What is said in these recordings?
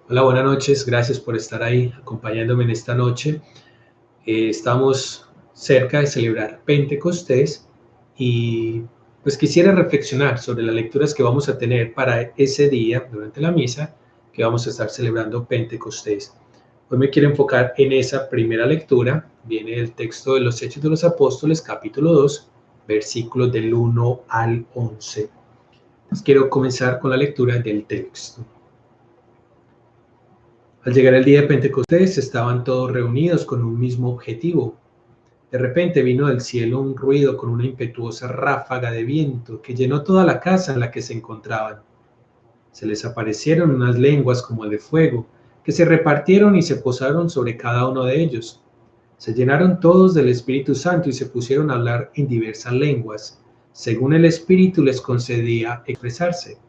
Hola, buenas noches. Gracias por estar ahí acompañándome en esta noche. Estamos cerca de celebrar Pentecostés y pues quisiera reflexionar sobre las lecturas que vamos a tener para ese día durante la misa que vamos a estar celebrando Pentecostés. Hoy me quiero enfocar en esa primera lectura. Viene el texto de los Hechos de los Apóstoles, capítulo 2, versículos del 1 al 11. Entonces, quiero comenzar con la lectura del texto. Al llegar el día de Pentecostés, estaban todos reunidos con un mismo objetivo. De repente vino del cielo un ruido con una impetuosa ráfaga de viento que llenó toda la casa en la que se encontraban. Se les aparecieron unas lenguas como de fuego, que se repartieron y se posaron sobre cada uno de ellos. Se llenaron todos del Espíritu Santo y se pusieron a hablar en diversas lenguas, según el Espíritu les concedía expresarse.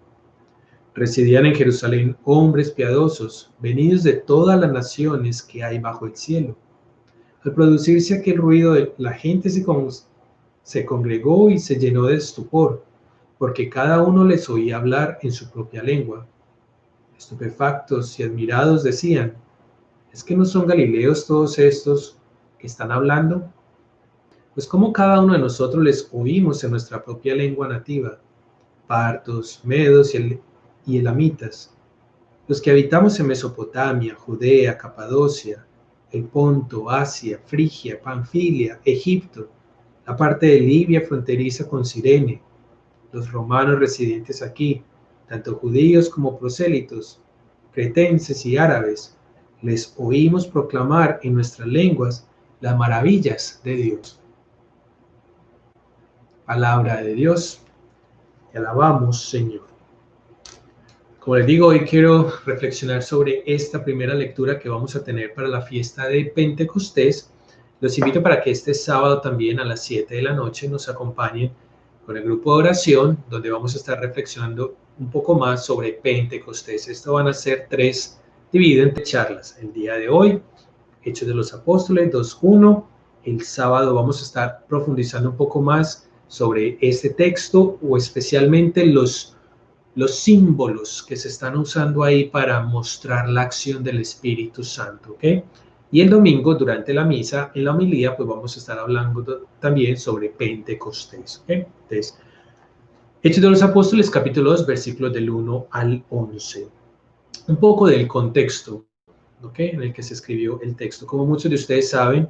Residían en Jerusalén hombres piadosos, venidos de todas las naciones que hay bajo el cielo. Al producirse aquel ruido, la gente se congregó y se llenó de estupor, porque cada uno les oía hablar en su propia lengua. Estupefactos y admirados decían: ¿es que no son galileos todos estos que están hablando? Pues como cada uno de nosotros les oímos en nuestra propia lengua nativa, partos, medos y elamitas, los que habitamos en Mesopotamia, Judea, Capadocia, el Ponto, Asia, Frigia, Panfilia, Egipto, la parte de Libia fronteriza con Cirene, los romanos residentes aquí, tanto judíos como prosélitos, cretenses y árabes, les oímos proclamar en nuestras lenguas las maravillas de Dios. Palabra de Dios, te alabamos, Señor. Como les digo, hoy quiero reflexionar sobre esta primera lectura que vamos a tener para la fiesta de Pentecostés. Los invito para que este sábado también a las 7 de la noche nos acompañen con el grupo de oración, donde vamos a estar reflexionando un poco más sobre Pentecostés. Esto van a ser 3, dividido entre charlas. El día de hoy, Hechos de los Apóstoles 2.1. El sábado vamos a estar profundizando un poco más sobre este texto o especialmente los símbolos que se están usando ahí para mostrar la acción del Espíritu Santo, ¿ok? Y el domingo, durante la misa, en la homilía, pues vamos a estar hablando también sobre Pentecostés, ¿ok? Entonces, Hechos de los Apóstoles, capítulo 2, versículos del 1 al 11. Un poco del contexto, ¿ok?, en el que se escribió el texto. Como muchos de ustedes saben,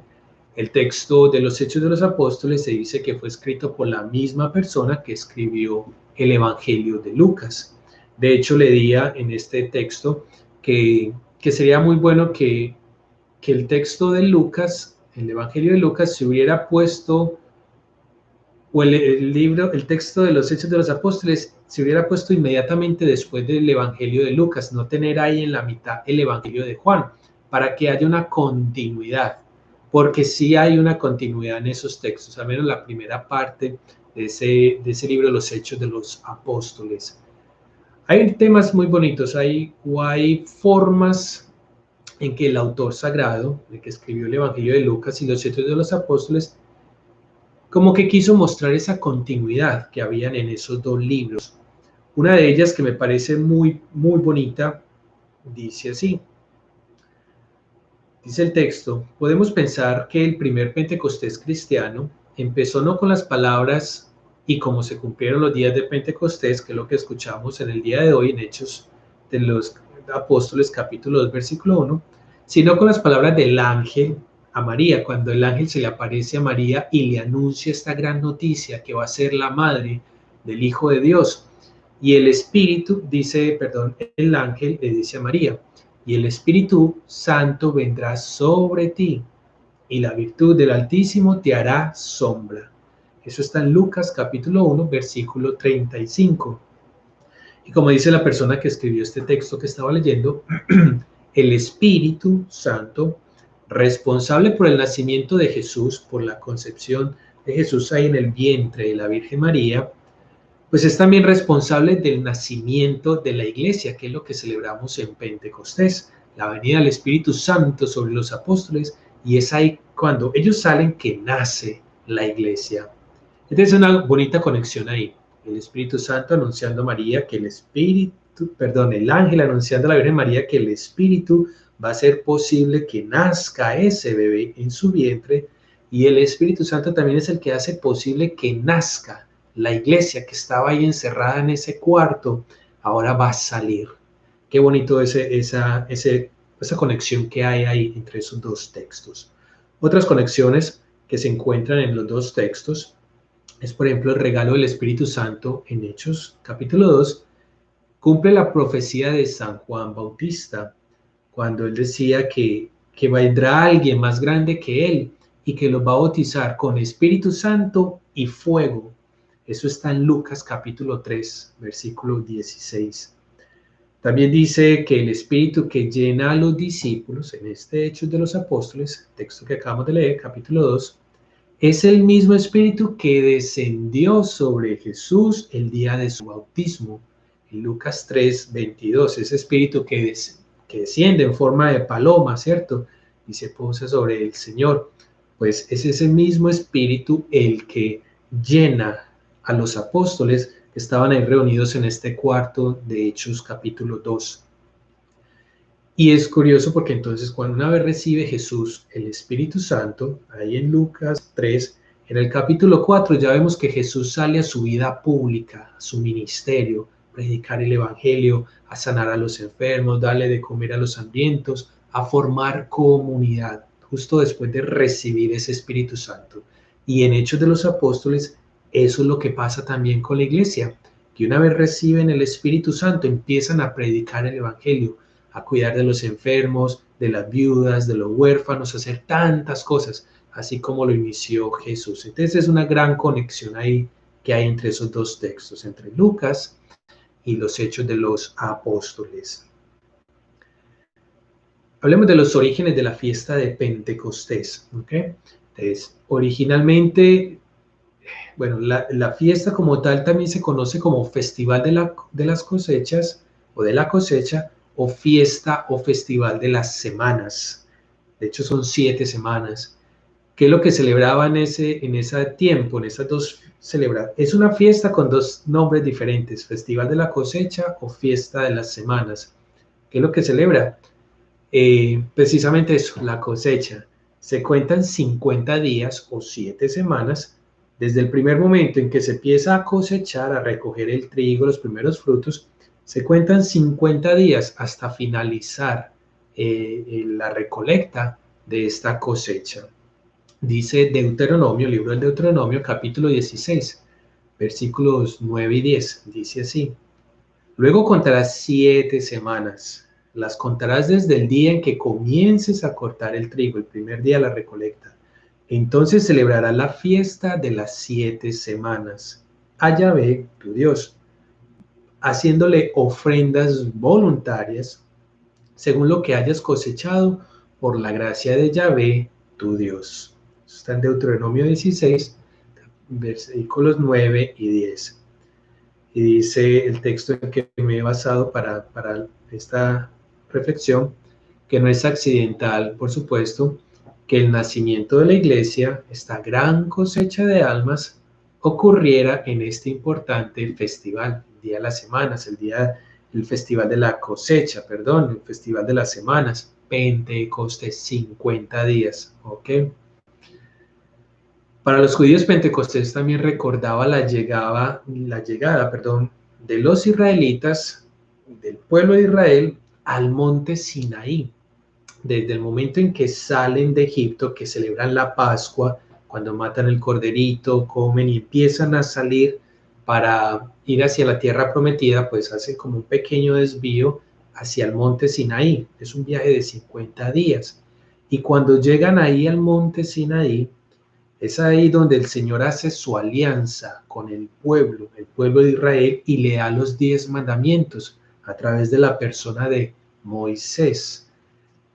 el texto de los Hechos de los Apóstoles se dice que fue escrito por la misma persona que escribió el Evangelio de Lucas. De hecho, leía en este texto que sería muy bueno que el texto de Lucas, el Evangelio de Lucas, se hubiera puesto, o el texto de los Hechos de los Apóstoles se hubiera puesto inmediatamente después del Evangelio de Lucas, no tener ahí en la mitad el Evangelio de Juan, para que haya una continuidad, porque sí hay una continuidad en esos textos, al menos la primera parte de ese libro, Los Hechos de los Apóstoles. Hay temas muy bonitos, hay formas en que el autor sagrado, el que escribió el Evangelio de Lucas y los Hechos de los Apóstoles, como que quiso mostrar esa continuidad que habían en esos dos libros. Una de ellas, que me parece muy, muy bonita, dice así. Dice el texto: podemos pensar que el primer Pentecostés cristiano empezó no con las palabras "y como se cumplieron los días de Pentecostés", que es lo que escuchamos en el día de hoy en Hechos de los Apóstoles capítulo 2 versículo 1, sino con las palabras del ángel a María, cuando el ángel se le aparece a María y le anuncia esta gran noticia que va a ser la madre del Hijo de Dios. Y el ángel le dice a María: y el Espíritu Santo vendrá sobre ti, y la virtud del Altísimo te hará sombra. Eso está en Lucas capítulo 1, versículo 35. Y como dice la persona que escribió este texto que estaba leyendo, el Espíritu Santo, responsable por el nacimiento de Jesús, por la concepción de Jesús ahí en el vientre de la Virgen María, pues es también responsable del nacimiento de la iglesia, que es lo que celebramos en Pentecostés, la venida del Espíritu Santo sobre los apóstoles, y es ahí cuando ellos salen que nace la iglesia. Entonces es una bonita conexión ahí, el Espíritu Santo anunciando a María que el Espíritu el ángel anunciando a la Virgen María que el Espíritu va a hacer posible que nazca ese bebé en su vientre, y el Espíritu Santo también es el que hace posible que nazca la iglesia que estaba ahí encerrada en ese cuarto, ahora va a salir. Qué bonito esa conexión que hay ahí entre esos dos textos. Otras conexiones que se encuentran en los dos textos es, por ejemplo, el regalo del Espíritu Santo en Hechos, capítulo 2, cumple la profecía de San Juan Bautista, cuando él decía que vendrá alguien más grande que él y que los va a bautizar con Espíritu Santo y fuego. Eso está en Lucas capítulo 3, versículo 16. También dice que el Espíritu que llena a los discípulos, en este Hechos de los Apóstoles, texto que acabamos de leer, capítulo 2, es el mismo Espíritu que descendió sobre Jesús el día de su bautismo. En Lucas 3, 22, ese Espíritu que desciende en forma de paloma, ¿cierto? Y se posa sobre el Señor. Pues es ese mismo Espíritu el que llena a los apóstoles que estaban ahí reunidos en este cuarto de Hechos capítulo 2. Y es curioso porque entonces cuando una vez recibe Jesús el Espíritu Santo, ahí en Lucas 3, en el capítulo 4 ya vemos que Jesús sale a su vida pública, a su ministerio, predicar el Evangelio, a sanar a los enfermos, darle de comer a los hambrientos, a formar comunidad, justo después de recibir ese Espíritu Santo. Y en Hechos de los Apóstoles, eso es lo que pasa también con la iglesia, que una vez reciben el Espíritu Santo empiezan a predicar el Evangelio, a cuidar de los enfermos, de las viudas, de los huérfanos, a hacer tantas cosas, así como lo inició Jesús. Entonces es una gran conexión ahí que hay entre esos dos textos, entre Lucas y los Hechos de los Apóstoles. Hablemos de los orígenes de la fiesta de Pentecostés. ¿Okay? Entonces, originalmente, bueno, la fiesta como tal también se conoce como Festival de las Cosechas o de la cosecha, o fiesta o festival de las semanas. De hecho, son 7 semanas. ¿Qué es lo que celebraban en ese tiempo, en esas dos celebraciones? Es una fiesta con dos nombres diferentes, Festival de la Cosecha o Fiesta de las Semanas. ¿Qué es lo que celebra? Precisamente eso, la cosecha. Se cuentan 50 días o 7 semanas desde el primer momento en que se empieza a cosechar, a recoger el trigo, los primeros frutos. Se cuentan 50 días hasta finalizar la recolecta de esta cosecha. Dice Deuteronomio, libro del Deuteronomio, capítulo 16, versículos 9 y 10. Dice así: luego contarás 7 semanas. Las contarás desde el día en que comiences a cortar el trigo, el primer día de la recolecta. Entonces celebrarás la fiesta de las 7 semanas a Yahvé, tu Dios, haciéndole ofrendas voluntarias según lo que hayas cosechado por la gracia de Yahvé, tu Dios. Está en Deuteronomio 16, versículos 9 y 10. Y dice el texto en que me he basado para esta reflexión, que no es accidental, por supuesto, que el nacimiento de la iglesia, esta gran cosecha de almas, ocurriera en este importante festival, el Día de las Semanas, el Festival de la Cosecha, perdón, el Festival de las Semanas, Pentecostés, 50 días, ¿ok? Para los judíos, Pentecostés también recordaba la llegada, de los israelitas, del pueblo de Israel, al monte Sinaí. Desde el momento en que salen de Egipto, que celebran la Pascua, cuando matan el corderito, comen y empiezan a salir para ir hacia la tierra prometida, pues hacen como un pequeño desvío hacia el monte Sinaí. Es un viaje de 50 días. Y cuando llegan ahí al monte Sinaí, es ahí donde el Señor hace su alianza con el pueblo de Israel, y le da los 10 mandamientos a través de la persona de Moisés.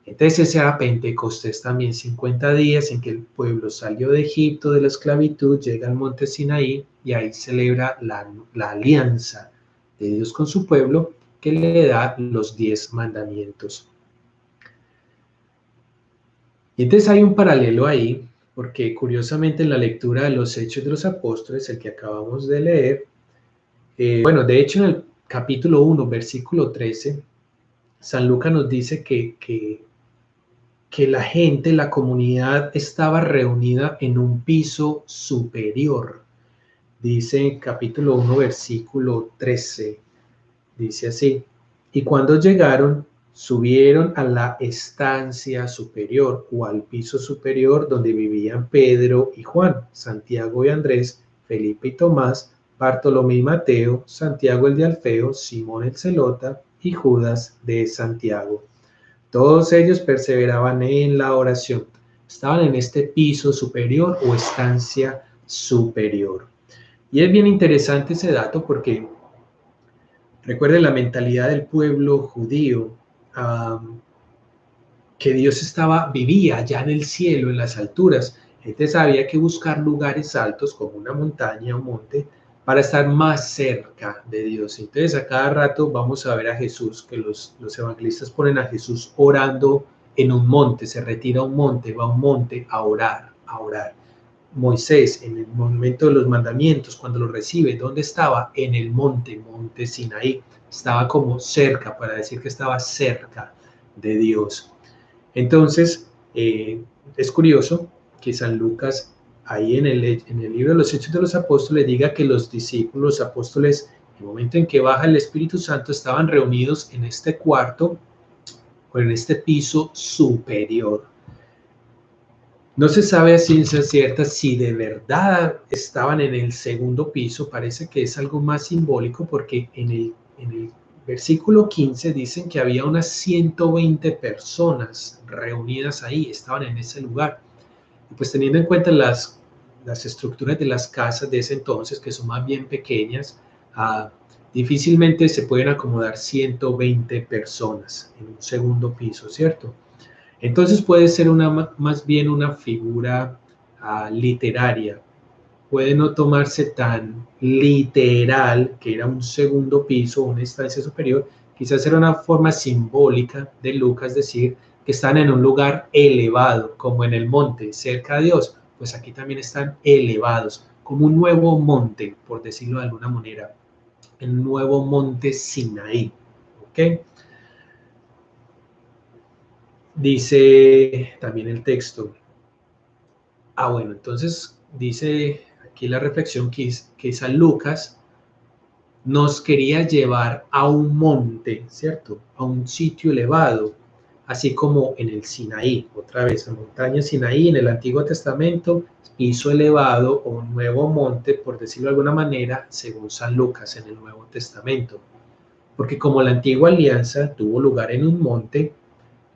Entonces ese era Pentecostés también, 50 días en que el pueblo salió de Egipto, de la esclavitud, llega al monte Sinaí y ahí celebra la alianza de Dios con su pueblo, que le da los 10 mandamientos. Y entonces hay un paralelo ahí, porque curiosamente en la lectura de los Hechos de los Apóstoles, el que acabamos de leer, de hecho en el capítulo 1, versículo 13, San Lucas nos dice que la gente, la comunidad estaba reunida en un piso superior. Dice capítulo 1, versículo 13, dice así: y cuando llegaron, subieron a la estancia superior o al piso superior donde vivían Pedro y Juan, Santiago y Andrés, Felipe y Tomás, Bartolomé y Mateo, Santiago el de Alfeo, Simón el Zelota y Judas de Santiago. Todos ellos perseveraban en la oración. Estaban en este piso superior o estancia superior. Y es bien interesante ese dato porque recuerden la mentalidad del pueblo judío, que Dios vivía allá en el cielo, en las alturas. Entonces había que buscar lugares altos como una montaña o monte para estar más cerca de Dios. Entonces a cada rato vamos a ver a Jesús, que los evangelistas ponen a Jesús orando en un monte, se retira a un monte, va a un monte a orar, a orar. Moisés, en el momento de los mandamientos, cuando los recibe, ¿dónde estaba? En el monte Sinaí. Estaba como cerca, para decir que estaba cerca de Dios. Entonces, es curioso que San Lucas, ahí en el libro de los Hechos de los Apóstoles, diga que los discípulos, los apóstoles, en el momento en que baja el Espíritu Santo, estaban reunidos en este cuarto o en este piso superior. No se sabe a ciencia cierta si de verdad estaban en el segundo piso. Parece que es algo más simbólico porque en el versículo 15 dicen que había unas 120 personas reunidas ahí, estaban en ese lugar. Y pues teniendo en cuenta las estructuras de las casas de ese entonces, que son más bien pequeñas, difícilmente se pueden acomodar 120 personas en un segundo piso, ¿cierto? Entonces puede ser más bien una figura literaria. Puede no tomarse tan literal, que era un segundo piso, una instancia superior. Quizás era una forma simbólica de Lucas decir que están en un lugar elevado, como en el monte, cerca de Dios. Pues aquí también están elevados, como un nuevo monte, por decirlo de alguna manera. El nuevo monte Sinaí. ¿Ok? Dice también el texto. Bueno, entonces dice aquí la reflexión que San Lucas nos quería llevar a un monte, ¿cierto? A un sitio elevado, así como en el Sinaí, otra vez, la montaña Sinaí en el Antiguo Testamento, piso elevado o un nuevo monte, por decirlo de alguna manera, según San Lucas en el Nuevo Testamento. Porque como la antigua alianza tuvo lugar en un monte,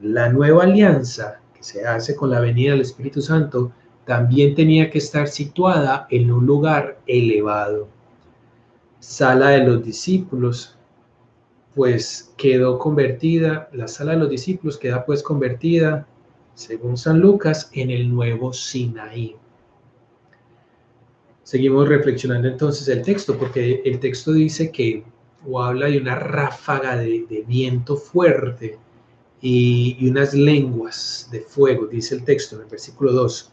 la nueva alianza que se hace con la venida del Espíritu Santo también tenía que estar situada en un lugar elevado. Sala de los discípulos, pues quedó convertida, la sala de los discípulos queda pues convertida, según San Lucas, en el nuevo Sinaí. Seguimos reflexionando entonces el texto, porque el texto dice que, o habla de una ráfaga de viento fuerte y unas lenguas de fuego, dice el texto en el versículo 2.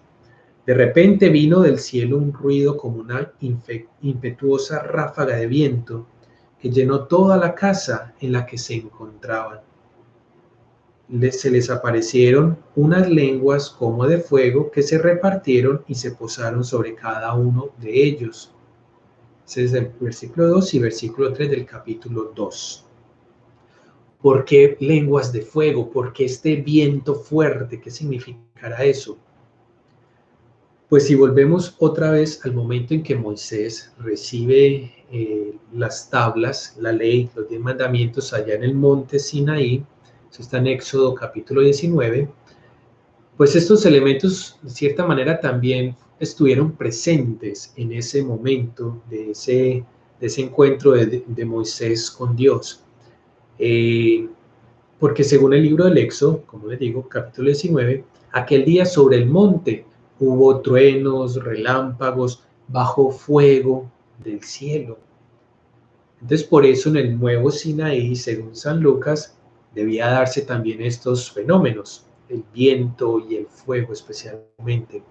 De repente vino del cielo un ruido como una impetuosa ráfaga de viento que llenó toda la casa en la que se encontraban. Se les aparecieron unas lenguas como de fuego que se repartieron y se posaron sobre cada uno de ellos. Ese es el versículo 2 y versículo 3 del capítulo 2. ¿Por qué lenguas de fuego? ¿Por qué este viento fuerte? ¿Qué significará eso? Pues si volvemos otra vez al momento en que Moisés recibe las tablas, la ley, los 10 mandamientos allá en el monte Sinaí, eso está en Éxodo capítulo 19, pues estos elementos de cierta manera también estuvieron presentes en ese momento de ese encuentro de Moisés con Dios. Porque según el libro del Éxodo, como les digo, capítulo 19, aquel día sobre el monte hubo truenos, relámpagos, bajó fuego del cielo. Entonces, por eso en el nuevo Sinaí, según San Lucas, debía darse también estos fenómenos, el viento y el fuego especialmente.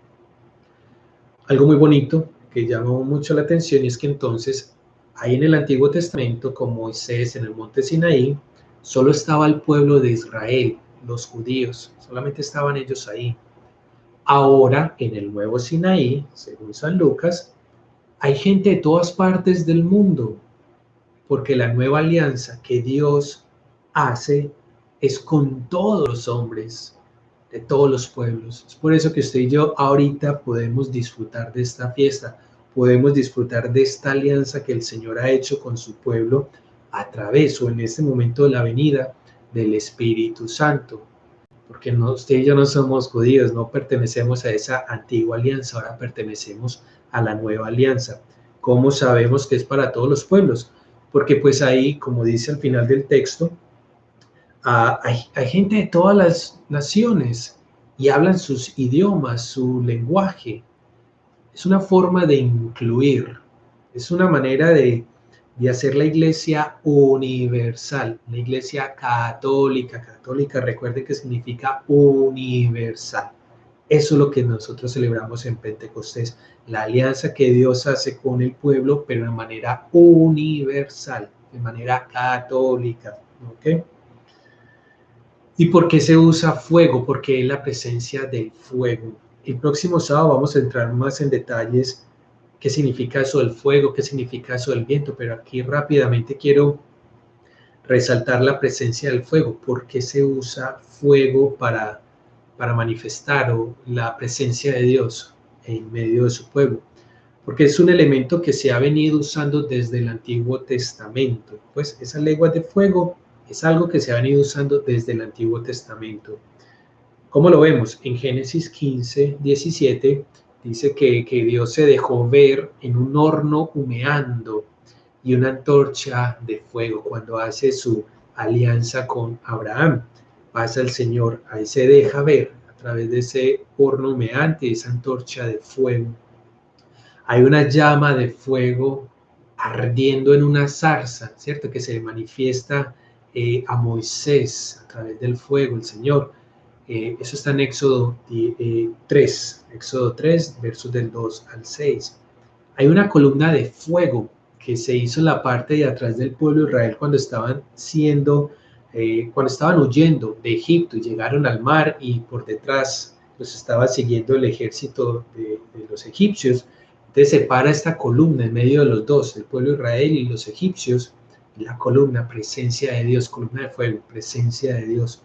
Algo muy bonito que llamó mucho la atención y es que entonces Ahí en el Antiguo Testamento, con Moisés en el monte Sinaí, solo estaba el pueblo de Israel, los judíos, solamente estaban ellos ahí. Ahora, en el nuevo Sinaí, según San Lucas, hay gente de todas partes del mundo, porque la nueva alianza que Dios hace es con todos los hombres, de todos los pueblos. Es por eso que usted y yo ahorita podemos disfrutar de esta fiesta, podemos disfrutar de esta alianza que el Señor ha hecho con su pueblo a través o en este momento de la venida del Espíritu Santo. Porque no, usted y yo no somos judíos, no pertenecemos a esa antigua alianza, ahora pertenecemos a la nueva alianza. ¿Cómo sabemos que es para todos los pueblos? Porque pues ahí, como dice al final del texto, hay gente de todas las naciones y hablan sus idiomas, su lenguaje. Es una forma de incluir, es una manera de hacer la iglesia universal, la iglesia católica. Católica, recuerden que significa universal. Eso es lo que nosotros celebramos en Pentecostés, la alianza que Dios hace con el pueblo, pero de manera universal, de manera católica. ¿Ok? ¿Y por qué se usa fuego? Porque es la presencia del fuego. El próximo sábado vamos a entrar más en detalles qué significa eso del fuego, qué significa eso del viento, pero aquí rápidamente quiero resaltar la presencia del fuego. ¿Por qué se usa fuego para manifestar o la presencia de Dios en medio de su pueblo? Porque es un elemento que se ha venido usando desde el Antiguo Testamento. Pues esas lenguas de fuego es algo que se ha venido usando desde el Antiguo Testamento. ¿Cómo lo vemos? En Génesis 15, 17 dice que Dios se dejó ver en un horno humeando y una antorcha de fuego cuando hace su alianza con Abraham. Pasa el Señor, ahí se deja ver a través de ese horno humeante, esa antorcha de fuego. Hay una llama de fuego ardiendo en una zarza, ¿cierto? Que se manifiesta a Moisés a través del fuego, el Señor. Eso está en Éxodo 3, Éxodo 3, versos del 2 al 6. Hay una columna de fuego que se hizo en la parte de atrás del pueblo de Israel cuando estaban huyendo de Egipto y llegaron al mar y por detrás los estaba siguiendo el ejército de los egipcios. Entonces se para esta columna en medio de los dos, el pueblo de Israel y los egipcios, y la columna, presencia de Dios, columna de fuego, presencia de Dios.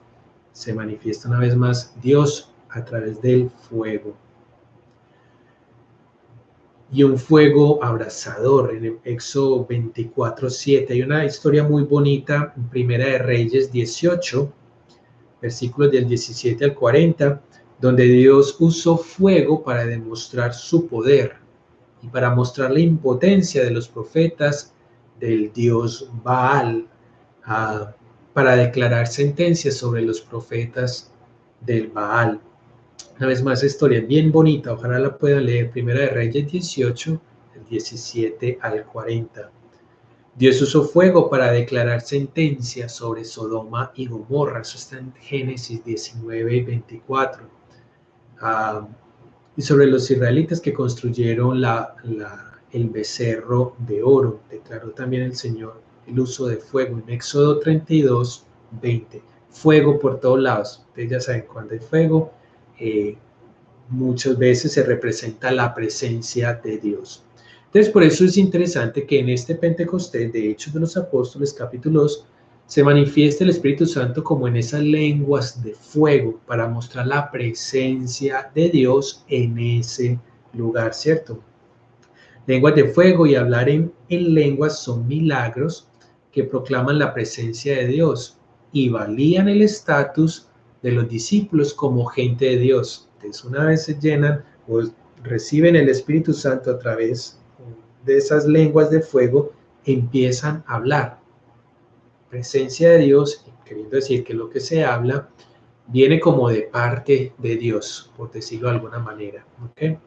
Se manifiesta una vez más Dios a través del fuego. Y un fuego abrasador en el Éxodo 24:7. Hay una historia muy bonita en Primera de Reyes 18, versículos del 17 al 40, donde Dios usó fuego para demostrar su poder y para mostrar la impotencia de los profetas del dios Baal, para declarar sentencias sobre los profetas del Baal. Una vez más, historia bien bonita, ojalá la puedan leer. Primera de Reyes 18, del 17 al 40. Dios usó fuego para declarar sentencia sobre Sodoma y Gomorra. Eso está en Génesis 19 y 24. Y sobre los israelitas que construyeron el becerro de oro. Declaró también el Señor el uso de fuego en Éxodo 32, 20. Fuego por todos lados. Ustedes ya saben, cuando hay fuego, muchas veces se representa la presencia de Dios. Entonces, por eso es interesante que en este Pentecostés de Hechos de los Apóstoles, capítulo 2, se manifieste el Espíritu Santo como en esas lenguas de fuego para mostrar la presencia de Dios en ese lugar, ¿cierto? Lenguas de fuego y hablar en lenguas son milagros que proclaman la presencia de Dios y valían el estatus de los discípulos como gente de Dios. Entonces, una vez se llenan o reciben el Espíritu Santo a través de esas lenguas de fuego, empiezan a hablar. Presencia de Dios, queriendo decir que lo que se habla viene como de parte de Dios, por decirlo de alguna manera. ¿Okay?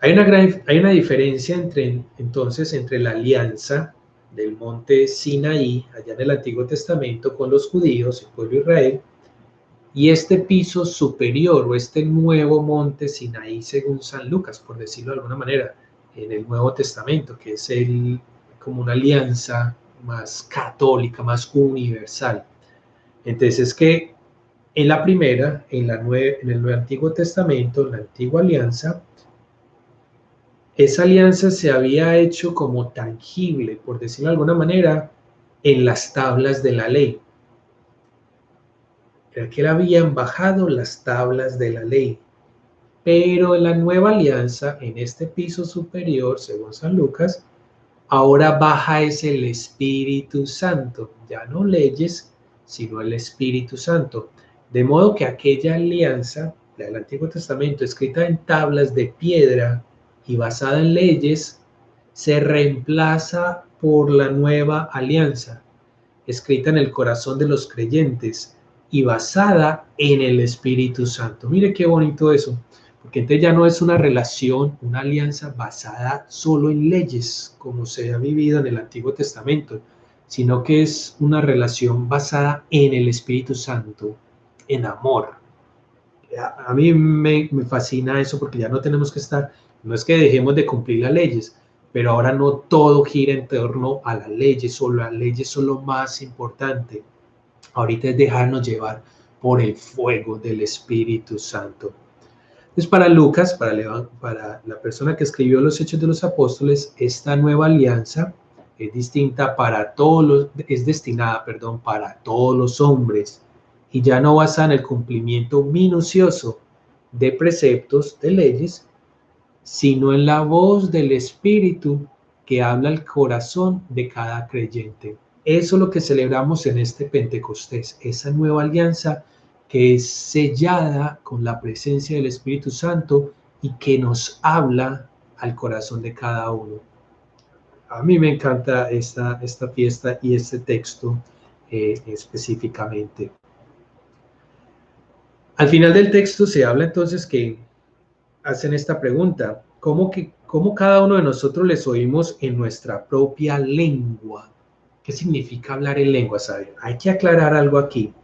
Hay una diferencia entonces entre la alianza del monte Sinaí, allá en el Antiguo Testamento, con los judíos, el pueblo de Israel, y este piso superior o este nuevo monte Sinaí según San Lucas, por decirlo de alguna manera. en el Nuevo Testamento, que es como una alianza más católica, más universal. Entonces es que en la primera, en el Antiguo Testamento, en la antigua alianza, esa alianza se había hecho como tangible, por decirlo de alguna manera, en las tablas de la ley. Era que él habían bajado las tablas de la ley. Pero en la nueva alianza, en este piso superior, según San Lucas, ahora baja es el Espíritu Santo, ya no leyes, sino el Espíritu Santo. De modo que aquella alianza, la del Antiguo Testamento, escrita en tablas de piedra y basada en leyes, se reemplaza por la nueva alianza, escrita en el corazón de los creyentes y basada en el Espíritu Santo. Mire qué bonito eso, porque entonces ya no es una relación, una alianza basada solo en leyes, como se ha vivido en el Antiguo Testamento, sino que es una relación basada en el Espíritu Santo, en amor. A mí me fascina eso porque ya no tenemos que estar, no es que dejemos de cumplir las leyes, pero ahora no todo gira en torno a las leyes son lo más importante. Ahorita es dejarnos llevar por el fuego del Espíritu Santo. Entonces para Lucas, para la persona que escribió los Hechos de los Apóstoles, esta nueva alianza es distinta para es destinada, para todos los hombres y ya no basa en el cumplimiento minucioso de preceptos, de leyes, sino en la voz del Espíritu que habla al corazón de cada creyente. Eso es lo que celebramos en este Pentecostés, esa nueva alianza que es sellada con la presencia del Espíritu Santo y que nos habla al corazón de cada uno. A mí me encanta esta fiesta y este texto específicamente. Al final del texto se habla entonces que hacen esta pregunta: ¿cómo cada uno de nosotros les oímos en nuestra propia lengua? ¿Qué significa hablar en lengua? ¿Sabe? Hay que aclarar algo aquí.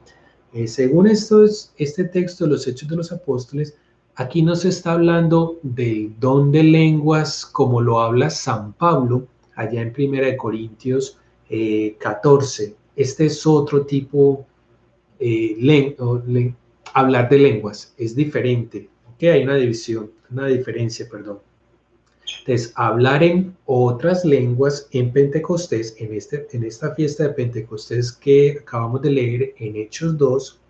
Según este texto de los Hechos de los Apóstoles, aquí no se está hablando del don de lenguas como lo habla San Pablo allá en 1 Corintios 14. Este es otro tipo, hablar de lenguas, es diferente. ¿Okay? Hay una diferencia. Entonces, hablar en otras lenguas en Pentecostés, en esta fiesta de Pentecostés que acabamos de leer en Hechos 2,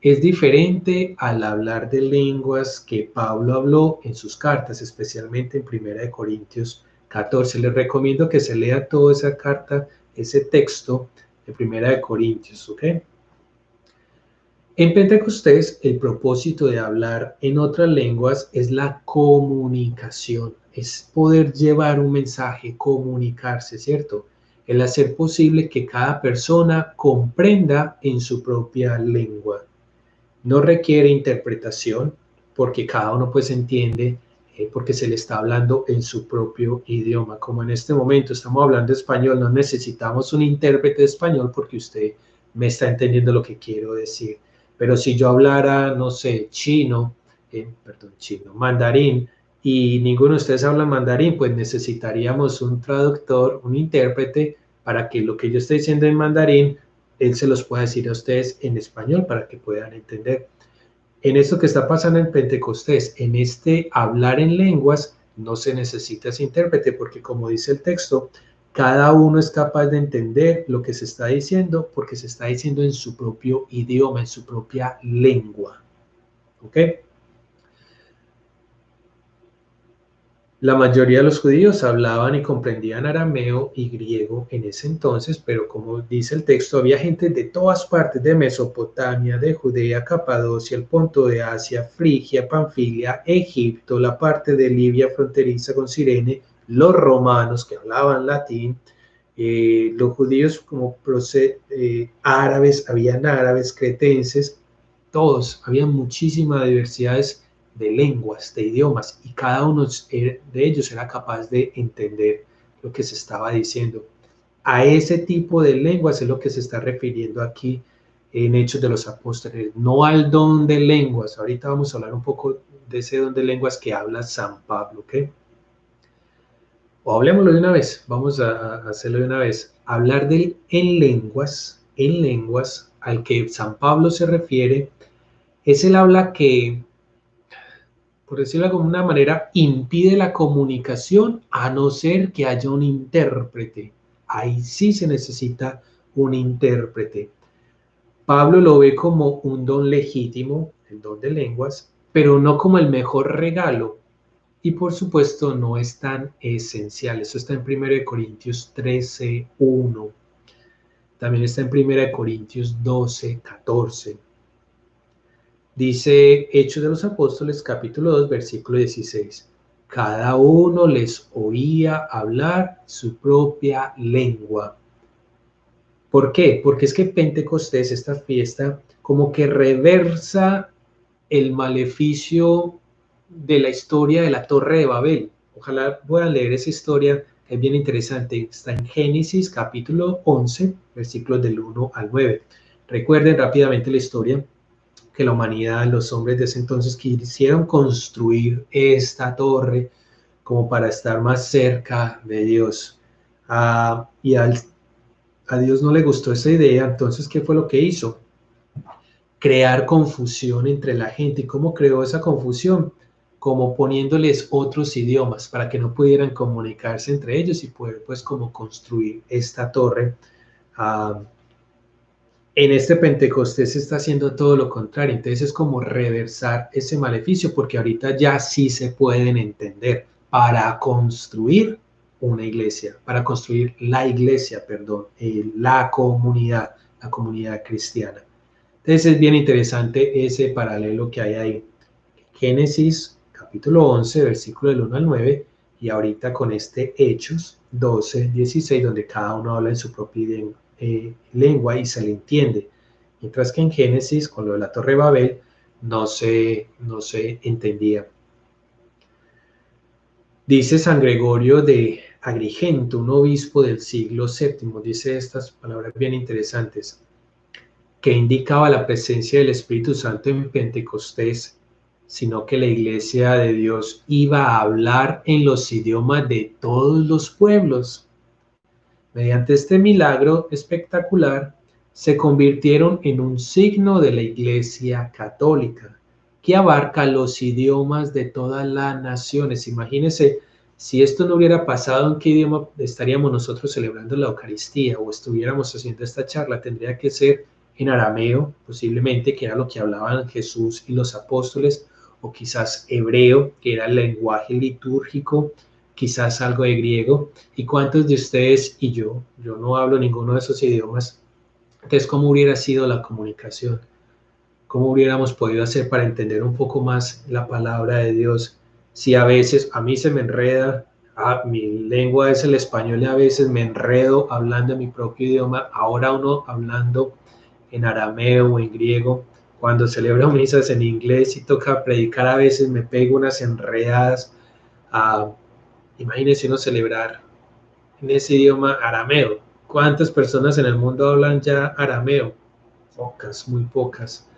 es diferente al hablar de lenguas que Pablo habló en sus cartas, especialmente en 1 Corintios 14. Les recomiendo que se lea toda esa carta, ese texto de 1 Corintios, ¿ok? En Pentecostés, el propósito de hablar en otras lenguas es la comunicación, es poder llevar un mensaje, comunicarse, ¿cierto? El hacer posible que cada persona comprenda en su propia lengua. No requiere interpretación porque cada uno pues entiende porque se le está hablando en su propio idioma. Como en este momento estamos hablando español, no necesitamos un intérprete de español porque usted me está entendiendo lo que quiero decir. Pero si yo hablara, no sé, mandarín, y ninguno de ustedes habla mandarín, pues necesitaríamos un traductor, un intérprete, para que lo que yo estoy diciendo en mandarín, él se los pueda decir a ustedes en español para que puedan entender. En esto que está pasando en Pentecostés, en este hablar en lenguas, no se necesita ese intérprete, porque como dice el texto, cada uno es capaz de entender lo que se está diciendo, porque se está diciendo en su propio idioma, en su propia lengua. ¿Ok? La mayoría de los judíos hablaban y comprendían arameo y griego en ese entonces, pero como dice el texto, había gente de todas partes de Mesopotamia, de Judea, Capadocia, el Ponto de Asia, Frigia, Panfilia, Egipto, la parte de Libia fronteriza con Cirene, los romanos que hablaban latín, los judíos como árabes, habían árabes, cretenses, todos, había muchísimas diversidades de lenguas, de idiomas, y cada uno de ellos era capaz de entender lo que se estaba diciendo. A ese tipo de lenguas es lo que se está refiriendo aquí en Hechos de los Apóstoles, no al don de lenguas. Ahorita vamos a hablar un poco de ese don de lenguas que habla San Pablo, ¿ok? O hablemoslo de una vez, vamos a hacerlo de una vez. Hablar del en lenguas al que San Pablo se refiere, es el habla que, por decirlo de alguna manera, impide la comunicación a no ser que haya un intérprete. Ahí sí se necesita un intérprete. Pablo lo ve como un don legítimo, el don de lenguas, pero no como el mejor regalo. Y por supuesto no es tan esencial. Eso está en 1 Corintios 13:1. También está en 1 Corintios 12:14. Dice Hechos de los Apóstoles, capítulo 2, versículo 16. Cada uno les oía hablar su propia lengua. ¿Por qué? Porque es que Pentecostés, esta fiesta, como que reversa el maleficio de la historia de la Torre de Babel. Ojalá puedan leer esa historia, que es bien interesante. Está en Génesis capítulo 11, versículos del 1 al 9. Recuerden rápidamente la historia, que la humanidad, los hombres de ese entonces quisieron construir esta torre como para estar más cerca de Dios. Y a Dios no le gustó esa idea, entonces, ¿qué fue lo que hizo? Crear confusión entre la gente. ¿Y cómo creó esa confusión? Como poniéndoles otros idiomas para que no pudieran comunicarse entre ellos y poder pues como construir esta torre. Uh, en este Pentecostés se está haciendo todo lo contrario, entonces es como reversar ese maleficio porque ahorita ya sí se pueden entender para construir una iglesia, para construir la iglesia, perdón, la comunidad cristiana. Entonces es bien interesante ese paralelo que hay ahí. Génesis capítulo 11, versículo del 1 al 9, y ahorita con este Hechos 12, 16, donde cada uno habla en su propia lengua y se le entiende. Mientras que en Génesis, con lo de la Torre de Babel, no se entendía. Dice San Gregorio de Agrigento, un obispo del siglo VII, dice estas palabras bien interesantes, que indicaba la presencia del Espíritu Santo en Pentecostés, sino que la iglesia de Dios iba a hablar en los idiomas de todos los pueblos. Mediante este milagro espectacular, se convirtieron en un signo de la Iglesia Católica, que abarca los idiomas de todas las naciones. Imagínense, si esto no hubiera pasado, ¿en qué idioma estaríamos nosotros celebrando la Eucaristía o estuviéramos haciendo esta charla? Tendría que ser en arameo, posiblemente, que era lo que hablaban Jesús y los apóstoles, o quizás hebreo, que era el lenguaje litúrgico, quizás algo de griego. ¿Y cuántos de ustedes y yo no hablo ninguno de esos idiomas? Entonces, ¿cómo hubiera sido la comunicación? ¿Cómo hubiéramos podido hacer para entender un poco más la palabra de Dios? Si a veces a mí se me enreda, mi lengua es el español y a veces me enredo hablando en mi propio idioma, ahora uno hablando en arameo o en griego, cuando celebro misas en inglés y toca predicar, a veces me pego unas enredadas. Imagínense uno celebrar en ese idioma arameo. ¿Cuántas personas en el mundo hablan ya arameo? Pocas, muy pocas.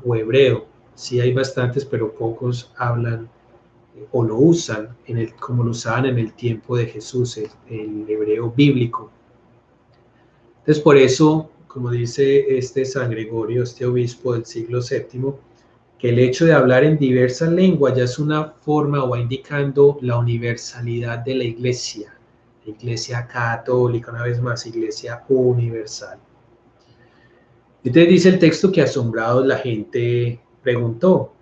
O hebreo. Sí hay bastantes, pero pocos hablan o lo usan como lo usaban en el tiempo de Jesús, el hebreo bíblico. Entonces, por eso, como dice este San Gregorio, este obispo del siglo VII, que el hecho de hablar en diversas lenguas ya es una forma o va indicando la universalidad de la iglesia católica, una vez más, iglesia universal. Entonces dice el texto que asombrados la gente preguntó,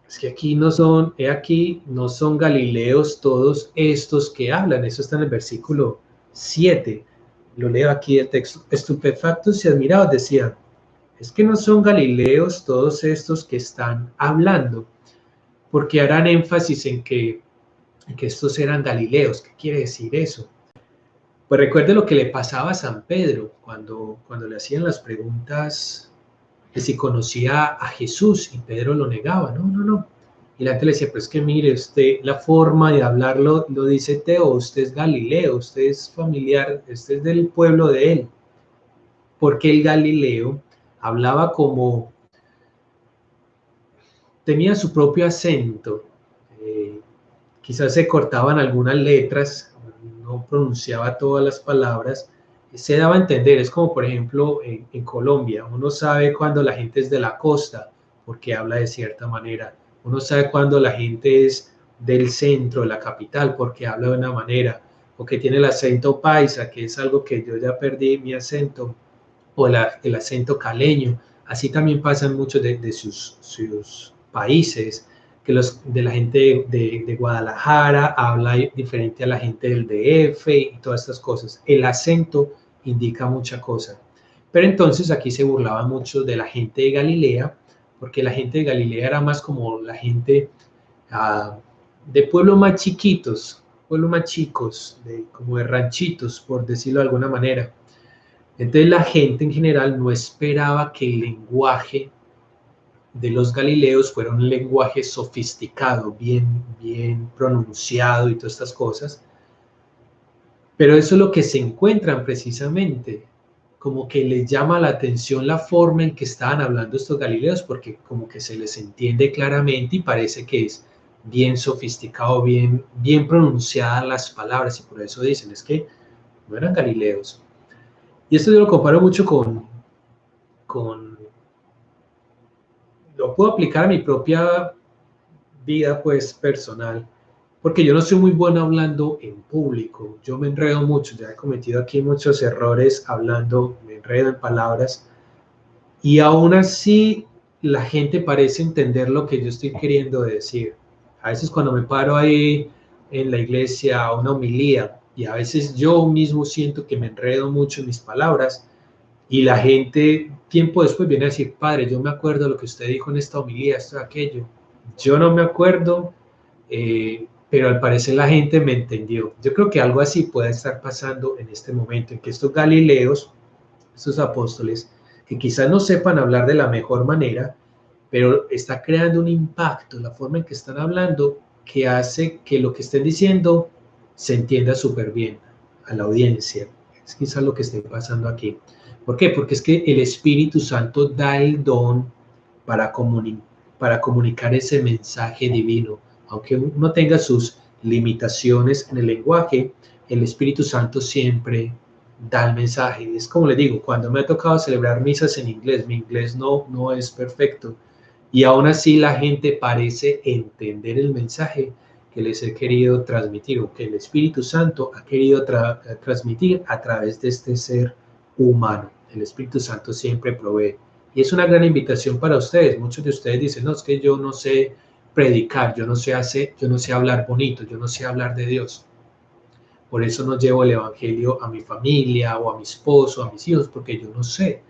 es que aquí no son galileos todos estos que hablan, eso está en el versículo 7, lo leo aquí el texto, estupefactos y admirados decían, es que no son galileos todos estos que están hablando, porque harán énfasis en que estos eran galileos. ¿Qué quiere decir eso? Pues recuerde lo que le pasaba a San Pedro cuando le hacían las preguntas de si conocía a Jesús y Pedro lo negaba. No. Y la gente le decía, pues que mire, usted la forma de hablarlo lo dice Teo, usted es Galileo, usted es familiar, usted es del pueblo de él. Porque el Galileo hablaba como, tenía su propio acento, quizás se cortaban algunas letras, no pronunciaba todas las palabras, se daba a entender. Es como, por ejemplo, en Colombia, uno sabe cuando la gente es de la costa, porque habla de cierta manera. Uno sabe cuando la gente es del centro, de la capital, porque habla de una manera, o que tiene el acento paisa, que es algo que yo ya perdí mi acento, o el acento caleño. Así también pasan muchos de sus países, que los de la gente de Guadalajara habla diferente a la gente del DF y todas estas cosas. El acento indica mucha cosa. Pero entonces aquí se burlaba mucho de la gente de Galilea, porque la gente de Galilea era más como la gente de pueblos más chiquitos, pueblos más chicos, como de ranchitos, por decirlo de alguna manera. Entonces la gente en general no esperaba que el lenguaje de los galileos fuera un lenguaje sofisticado, bien pronunciado y todas estas cosas. Pero eso es lo que se encuentran precisamente, como que les llama la atención la forma en que estaban hablando estos galileos, porque como que se les entiende claramente y parece que es bien sofisticado, bien pronunciadas las palabras, y por eso dicen, es que no eran galileos. Y esto yo lo comparo mucho con lo puedo aplicar a mi propia vida pues personal, porque yo no soy muy bueno hablando en público, yo me enredo mucho, ya he cometido aquí muchos errores hablando, me enredo en palabras, y aún así la gente parece entender lo que yo estoy queriendo decir. A veces cuando me paro ahí en la iglesia a una homilía, y a veces yo mismo siento que me enredo mucho en mis palabras, y la gente tiempo después viene a decir, padre, yo me acuerdo de lo que usted dijo en esta homilía, esto, aquello. Yo no me acuerdo, pero al parecer la gente me entendió. Yo creo que algo así puede estar pasando en este momento, en que estos galileos, estos apóstoles, que quizás no sepan hablar de la mejor manera, pero está creando un impacto, la forma en que están hablando, que hace que lo que estén diciendo se entienda súper bien a la audiencia. Es quizás lo que esté pasando aquí. ¿Por qué? Porque es que el Espíritu Santo da el don para, para comunicar ese mensaje divino. Aunque uno tenga sus limitaciones en el lenguaje, el Espíritu Santo siempre da el mensaje. Es como le digo, cuando me ha tocado celebrar misas en inglés, mi inglés no es perfecto, y aún así la gente parece entender el mensaje que les he querido transmitir, o que el Espíritu Santo ha querido transmitir a través de este ser humano. El Espíritu Santo siempre provee. Y es una gran invitación para ustedes. Muchos de ustedes dicen, no, es que yo no sé predicar, yo no sé hablar bonito, yo no sé hablar de Dios. Por eso no llevo el Evangelio a mi familia o a mi esposo, a mis hijos, porque yo no sé.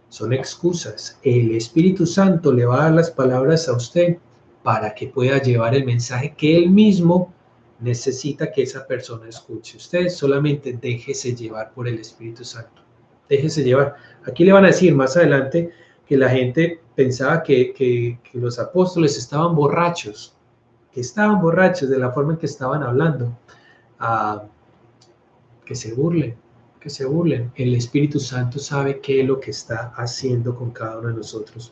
Son excusas. El Espíritu Santo le va a dar las palabras a usted para que pueda llevar el mensaje que él mismo necesita que esa persona escuche. Usted solamente déjese llevar por el Espíritu Santo. Déjese llevar. Aquí le van a decir más adelante que la gente pensaba que los apóstoles estaban borrachos, de la forma en que estaban hablando. Ah, que se burlen, que se burlen. El Espíritu Santo sabe qué es lo que está haciendo con cada uno de nosotros.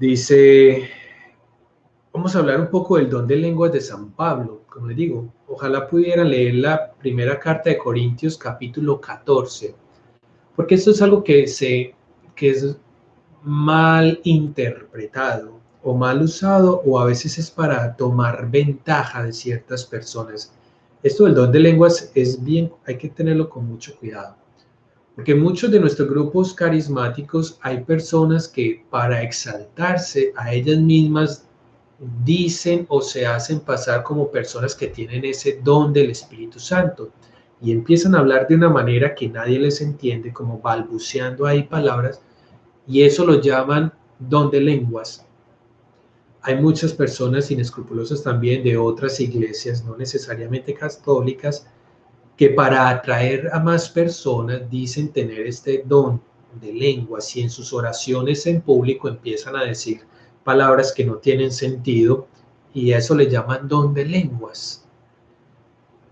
Dice, vamos a hablar un poco del don de lenguas de San Pablo. Como les digo, ojalá pudieran leer la primera carta de Corintios, capítulo 14, porque esto es algo que es mal interpretado o mal usado, o a veces es para tomar ventaja de ciertas personas. Esto del don de lenguas es bien, hay que tenerlo con mucho cuidado, porque en muchos de nuestros grupos carismáticos hay personas que para exaltarse a ellas mismas dicen o se hacen pasar como personas que tienen ese don del Espíritu Santo y empiezan a hablar de una manera que nadie les entiende, como balbuceando ahí palabras, y eso lo llaman don de lenguas. Hay muchas personas inescrupulosas también de otras iglesias, no necesariamente católicas, que para atraer a más personas dicen tener este don de lenguas, y en sus oraciones en público empiezan a decir palabras que no tienen sentido, y a eso le llaman don de lenguas.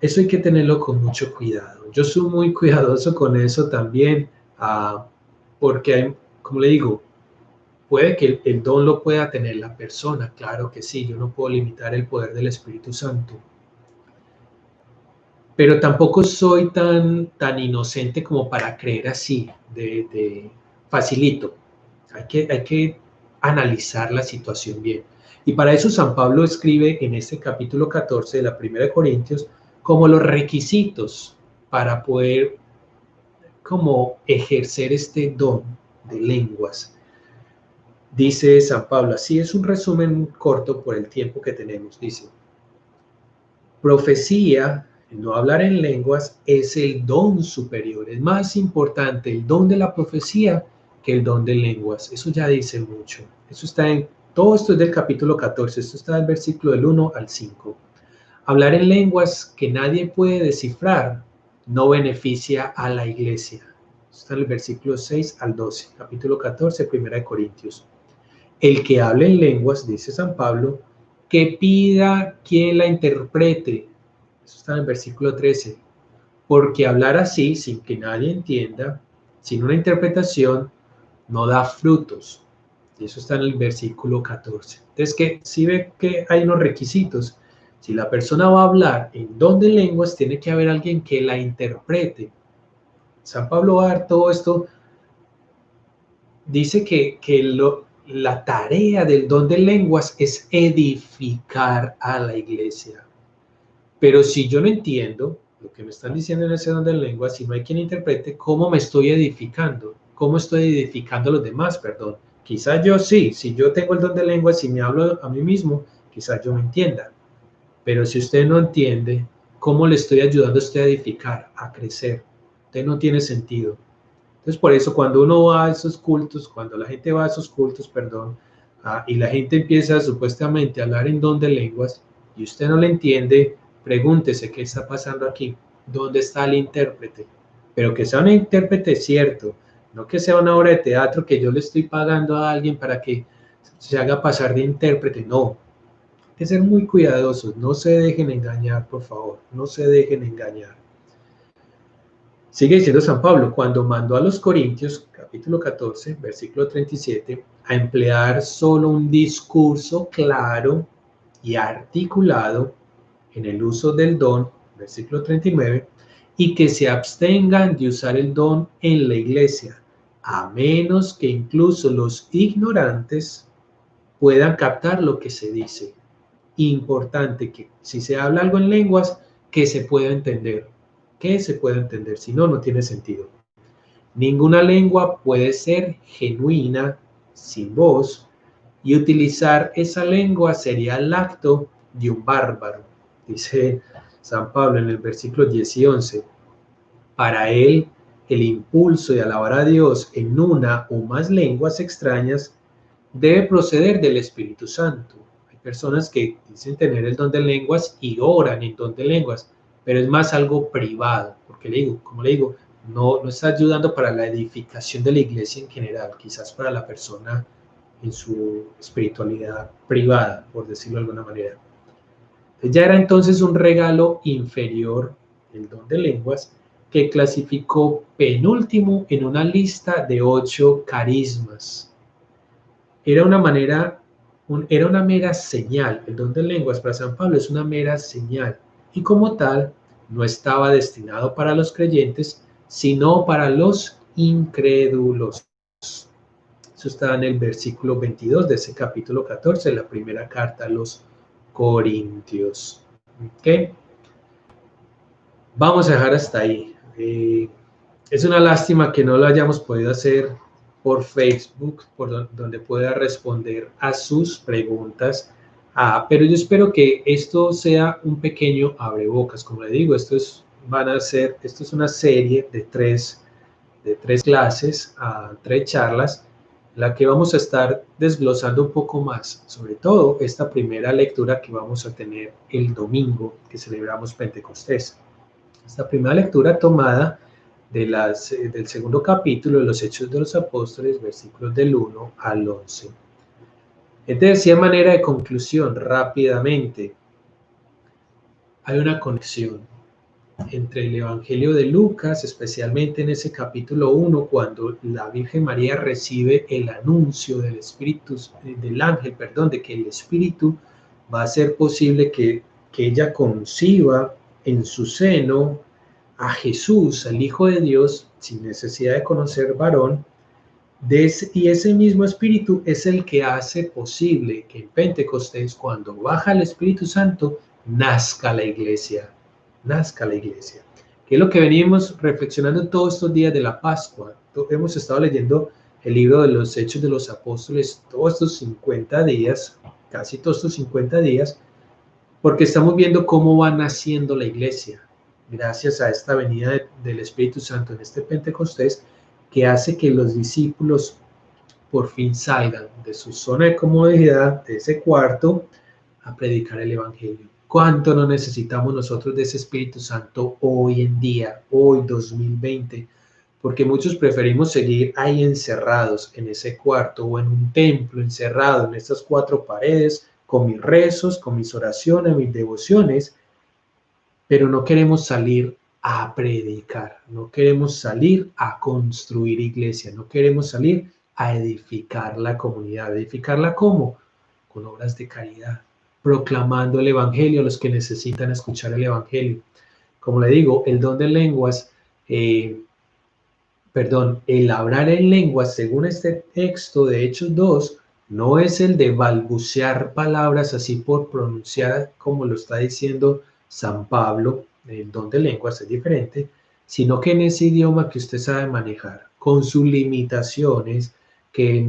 Eso hay que tenerlo con mucho cuidado. Yo soy muy cuidadoso con eso también, porque hay, como le digo, puede que el don lo pueda tener la persona, claro que sí, yo no puedo limitar el poder del Espíritu Santo. Pero tampoco soy tan inocente como para creer así, de facilito. Hay que analizar la situación bien. Y para eso San Pablo escribe en este capítulo 14 de la Primera de Corintios como los requisitos para poder como ejercer este don de lenguas. Dice San Pablo, así es un resumen corto por el tiempo que tenemos, dice, profecía, no hablar en lenguas, es el don superior, es más importante el don de la profecía que el don de lenguas. Eso ya dice mucho. Eso está todo esto es del capítulo 14, esto está en el versículo del 1 al 5. Hablar en lenguas que nadie puede descifrar no beneficia a la iglesia. Está en el versículo 6 al 12, capítulo 14, 1 de Corintios. El que hable en lenguas, dice San Pablo, que pida quien la interprete. Eso está en el versículo 13. Porque hablar así, sin que nadie entienda, sin una interpretación, no da frutos. Y eso está en el versículo 14. Entonces, que si ve que hay unos requisitos. Si la persona va a hablar en don de lenguas, tiene que haber alguien que la interprete. San Pablo va a dar todo esto. Dice que la tarea del don de lenguas es edificar a la iglesia. Pero si yo no entiendo lo que me están diciendo en ese don de lenguas, si no hay quien interprete, ¿cómo me estoy edificando? ¿Cómo estoy edificando a los demás? Perdón. Quizás yo sí, si yo tengo el don de lenguas y me hablo a mí mismo, quizás yo me entienda. Pero si usted no entiende, ¿cómo le estoy ayudando a usted a edificar, a crecer? Usted no tiene sentido. Entonces, por eso, cuando uno va a esos cultos, cuando la gente va a esos cultos, perdón, y la gente empieza supuestamente a hablar en don de lenguas y usted no le entiende, pregúntese qué está pasando aquí, dónde está el intérprete. Pero que sea un intérprete cierto, no que sea una obra de teatro que yo le estoy pagando a alguien para que se haga pasar de intérprete. No, hay que ser muy cuidadosos, no se dejen engañar, por favor, no se dejen engañar. Sigue diciendo San Pablo, cuando mandó a los Corintios, capítulo 14, versículo 37, a emplear solo un discurso claro y articulado en el uso del don, versículo 39, y que se abstengan de usar el don en la iglesia, a menos que incluso los ignorantes puedan captar lo que se dice. Importante que si se habla algo en lenguas, que se pueda entender. Que se pueda entender, si no, no tiene sentido. Ninguna lengua puede ser genuina sin voz, y utilizar esa lengua sería el acto de un bárbaro, dice San Pablo en el versículo 10 y 11. Para él, el impulso de alabar a Dios en una o más lenguas extrañas debe proceder del Espíritu Santo. Hay personas que dicen tener el don de lenguas y oran en don de lenguas, pero es más algo privado, porque como le digo, no está ayudando para la edificación de la iglesia en general, quizás para la persona en su espiritualidad privada, por decirlo de alguna manera. Ya era entonces un regalo inferior, el don de lenguas, que clasificó penúltimo en una lista de 8 carismas. Era una mera señal. El don de lenguas para San Pablo es una mera señal y como tal no estaba destinado para los creyentes, sino para los incrédulos. Eso está en el versículo 22 de ese capítulo 14, la primera carta a los Corintios. ¿Okay? Vamos a dejar hasta ahí. Es una lástima que no lo hayamos podido hacer por Facebook, por donde pueda responder a sus preguntas. Pero yo espero que esto sea un pequeño abrebocas. Como le digo, esto es una serie de tres clases, 3 charlas, en la que vamos a estar desglosando un poco más, sobre todo esta primera lectura que vamos a tener el domingo que celebramos Pentecostés. Esta primera lectura tomada del segundo capítulo de los Hechos de los Apóstoles, versículos del 1 al 11. Entonces, de manera de conclusión, rápidamente, hay una conexión. entre el Evangelio de Lucas, especialmente en ese capítulo 1, cuando la Virgen María recibe el anuncio del Espíritu, del ángel, perdón, de que el Espíritu va a hacer posible que ella conciba en su seno a Jesús, al Hijo de Dios, sin necesidad de conocer varón, y ese mismo Espíritu es el que hace posible que en Pentecostés, cuando baja el Espíritu Santo, nazca la iglesia, que es lo que venimos reflexionando todos estos días de la Pascua. Hemos estado leyendo el libro de los Hechos de los Apóstoles todos estos 50 días, casi todos estos 50 días, porque estamos viendo cómo va naciendo la iglesia, gracias a esta venida del Espíritu Santo en este Pentecostés, que hace que los discípulos por fin salgan de su zona de comodidad, de ese cuarto, a predicar el Evangelio. ¿Cuánto no necesitamos nosotros de ese Espíritu Santo hoy en día, hoy 2020? Porque muchos preferimos seguir ahí encerrados en ese cuarto o en un templo, encerrado en estas cuatro paredes, con mis rezos, con mis oraciones, mis devociones, pero no queremos salir a predicar, no queremos salir a construir iglesia, no queremos salir a edificar la comunidad. ¿Edificarla cómo? Con obras de caridad, proclamando el Evangelio a los que necesitan escuchar el Evangelio. Como le digo, el don de lenguas, el hablar en lenguas, según este texto de Hechos 2, no es el de balbucear palabras así por pronunciar, como lo está diciendo San Pablo. El don de lenguas es diferente, sino que en ese idioma que usted sabe manejar, con sus limitaciones, que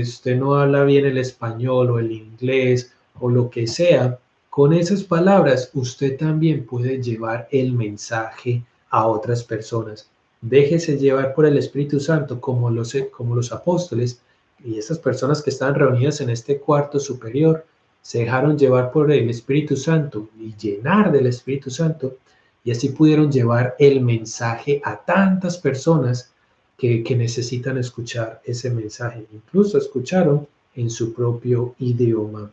usted no habla bien el español o el inglés o lo que sea, con esas palabras usted también puede llevar el mensaje a otras personas. Déjese llevar por el Espíritu Santo como los apóstoles, y esas personas que estaban reunidas en este cuarto superior se dejaron llevar por el Espíritu Santo y llenar del Espíritu Santo, y así pudieron llevar el mensaje a tantas personas que necesitan escuchar ese mensaje. Incluso escucharon en su propio idioma.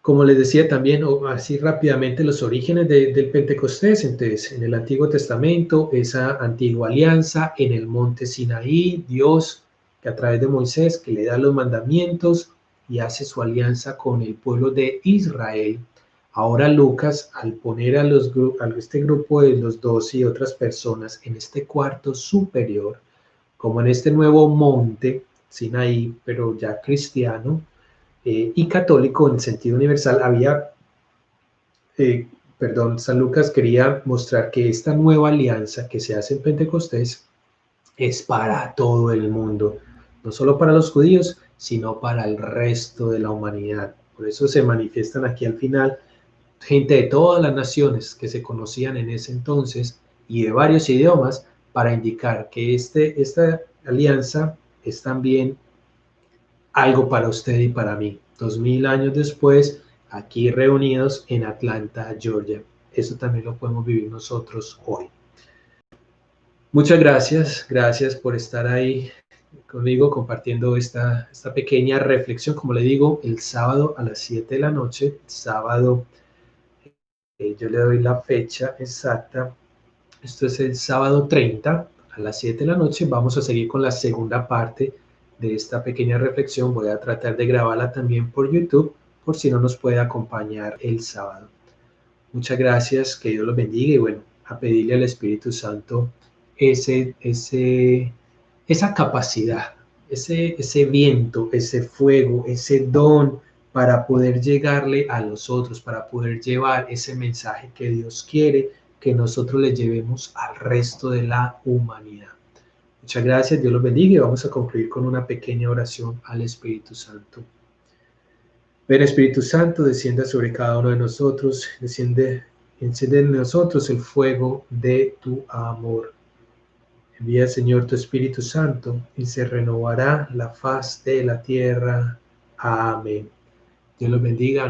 Como les decía también, así rápidamente, los orígenes del Pentecostés. Entonces, en el Antiguo Testamento, esa antigua alianza en el monte Sinaí, Dios, que a través de Moisés, que le da los mandamientos y hace su alianza con el pueblo de Israel. Ahora Lucas, al poner a este grupo de los 12 y otras personas en este cuarto superior, como en este nuevo monte Sinaí, pero ya cristiano, y católico en sentido universal, San Lucas quería mostrar que esta nueva alianza que se hace en Pentecostés es para todo el mundo, no solo para los judíos, sino para el resto de la humanidad. Por eso se manifiestan aquí al final gente de todas las naciones que se conocían en ese entonces y de varios idiomas, para indicar que esta alianza es también algo para usted y para mí. 2000 años después, aquí reunidos en Atlanta, Georgia. Eso también lo podemos vivir nosotros hoy. Muchas gracias por estar ahí conmigo compartiendo esta pequeña reflexión. Como le digo, el sábado a las 7 de la noche, sábado, yo le doy la fecha exacta. Esto es el sábado 30 a las 7 de la noche. Vamos a seguir con la segunda parte de esta pequeña reflexión. Voy a tratar de grabarla también por YouTube, por si no nos puede acompañar el sábado. Muchas gracias, que Dios los bendiga, y bueno, a pedirle al Espíritu Santo esa capacidad, ese viento, ese fuego, ese don para poder llegarle a los otros, para poder llevar ese mensaje que Dios quiere que nosotros le llevemos al resto de la humanidad. Muchas gracias, Dios los bendiga, y vamos a concluir con una pequeña oración al Espíritu Santo. Ven, Espíritu Santo, descienda sobre cada uno de nosotros, enciende en nosotros el fuego de tu amor. Envía, Señor, tu Espíritu Santo, y se renovará la faz de la tierra. Amén. Dios los bendiga.